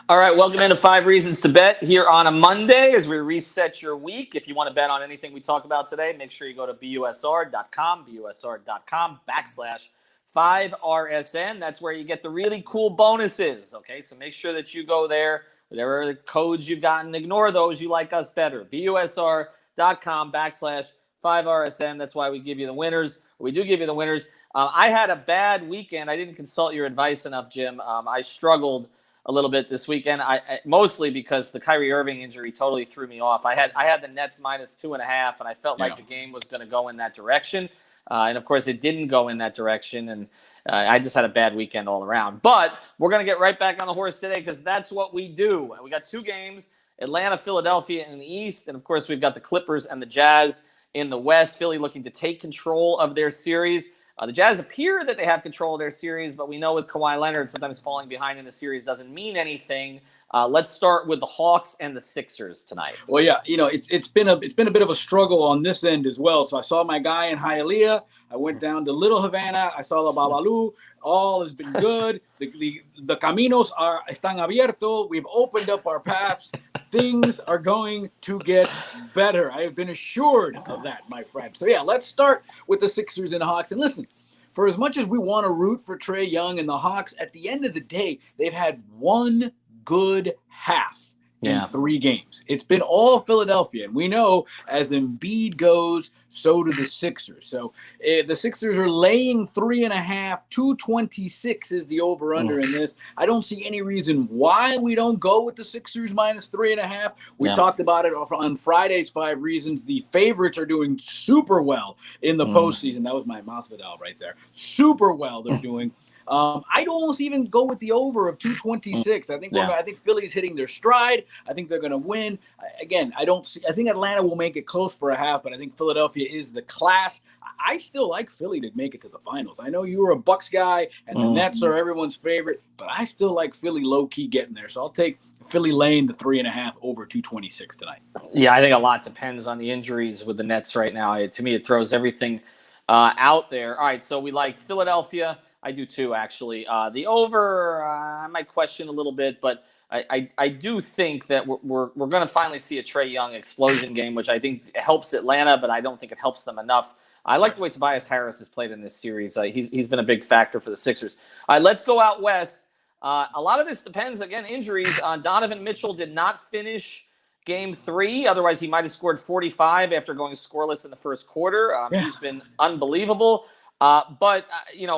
All right, welcome into 5 Reasons to Bet here on a Monday as we reset your week. If you want to bet on anything we talk about today, make sure you go to busr.com/5RSN. That's where you get the really cool bonuses, okay? So make sure that you go there. Whatever codes you've gotten, ignore those. You like us better. busr.com/5RSN. That's why we give you the winners. We do give you the winners. I had a bad weekend. I didn't consult your advice enough, Jim. I struggled a little bit this weekend. I mostly because the Kyrie Irving injury totally threw me off. I had the Nets -2.5, and I felt like the game was going to go in that direction. And of course, it didn't go in that direction. And I just had a bad weekend all around. But we're going to get right back on the horse today because that's what we do. We got 2 games: Atlanta, Philadelphia in the East, and of course, we've got the Clippers and the Jazz in the West. Philly looking to take control of their series. The Jazz appear that they have control of their series, but we know with Kawhi Leonard, sometimes falling behind in the series doesn't mean anything. Let's start with the Hawks and the Sixers tonight. Well, yeah, it's been a bit of a struggle on this end as well. So I saw my guy in Hialeah. I went down to Little Havana. I saw the Babalu. All has been good. The caminos están abiertos. We've opened up our paths. Things are going to get better. I have been assured of that, my friend. So yeah, let's start with the Sixers and Hawks. And listen, for as much as we want to root for Trae Young and the Hawks, at the end of the day, they've had one good half in 3 games. It's been all Philadelphia. And we know as Embiid goes, so do the Sixers. So the Sixers are laying 3.5. 226 is the over-under in this. I don't see any reason why we don't go with the Sixers -3.5. We talked about it on Friday's 5 Reasons. The favorites are doing super well in the postseason. That was my Masvidal right there. Super well they're doing. I'd almost even go with the over of 226. I think Philly's hitting their stride. I think they're going to win. I think Atlanta will make it close for a half, but I think Philadelphia is the class. I still like Philly to make it to the finals. I know you were a Bucks guy, and the Nets are everyone's favorite, but I still like Philly low-key getting there. So I'll take Philly laying the 3.5 over 226 tonight. Yeah, I think a lot depends on the injuries with the Nets right now. To me, it throws everything out there. All right, so we like Philadelphia. I do too, actually. The over, I might question a little bit, but I do think that we're going to finally see a Trae Young explosion game, which I think helps Atlanta, but I don't think it helps them enough. I like the way Tobias Harris has played in this series. He's been a big factor for the Sixers. All right, let's go out west. A lot of this depends, again, injuries. Donovan Mitchell did not finish Game 3. Otherwise, he might have scored 45 after going scoreless in the first quarter. He's been unbelievable. But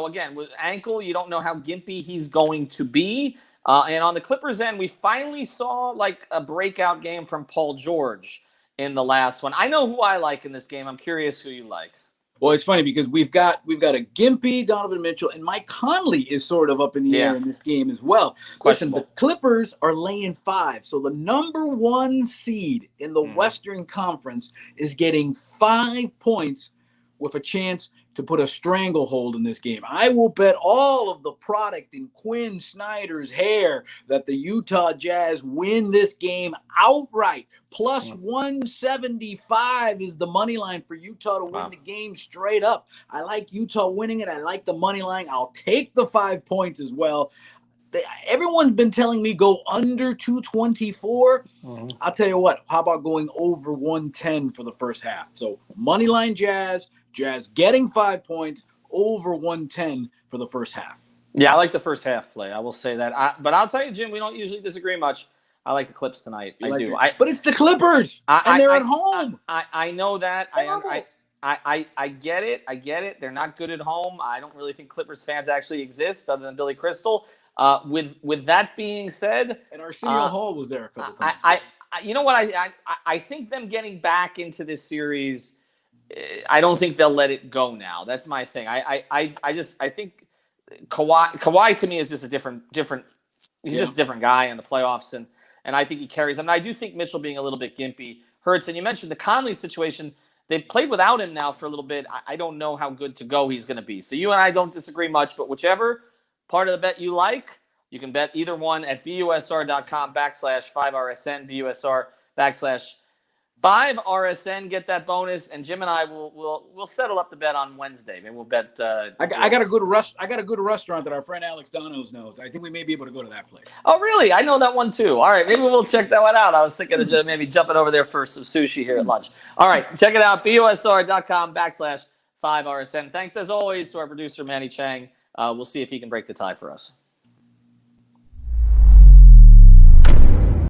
again, with ankle, you don't know how gimpy he's going to be. And on the Clippers end, we finally saw like a breakout game from Paul George in the last one. I know who I like in this game. I'm curious who you like. Well, it's funny because we've got a gimpy Donovan Mitchell, and Mike Conley is sort of up in the air in this game as well. Listen, the Clippers are laying 5, so the number 1 seed in the Western Conference is getting 5 points with a chance to put a stranglehold in this game. I will bet all of the product in Quinn Snyder's hair that the Utah Jazz win this game outright. Plus 175 is the money line for Utah to win the game straight up. I like Utah winning it. I like the money line. I'll take the 5 points as well. Everyone's been telling me go under 224. I'll tell you what. How about going over 110 for the first half? So money line Jazz getting 5 points, over 110 for the first half. Yeah, I like the first half play. I will say that. But I'll tell you, Jim, we don't usually disagree much. I like the Clips tonight. I do. But it's the Clippers, and they're at home. I know that. I get it. I get it. They're not good at home. I don't really think Clippers fans actually exist other than Billy Crystal. With that being said, and Arsenio Hall was there a couple times. You know what? I think them getting back into this series, I don't think they'll let it go now. That's my thing. I think Kawhi to me is just a different. He's just a different guy in the playoffs, and I think he carries them. And I do think Mitchell being a little bit gimpy hurts. And you mentioned the Conley situation. They've played without him now for a little bit. I don't know how good to go he's going to be. So you and I don't disagree much, but whichever part of the bet you like, you can bet either one at busr.com/5RSN, busr 5 RSN, get that bonus, and Jim and I will settle up the bet on Wednesday. Maybe we'll bet. I got a good restaurant that our friend Alex Donos knows. I think we may be able to go to that place. Oh, really? I know that one too. All right, maybe we'll check that one out. I was thinking of maybe jumping over there for some sushi here at lunch. All right, check it out. busr.com/5RSN. Thanks as always to our producer Manny Chang. We'll see if he can break the tie for us.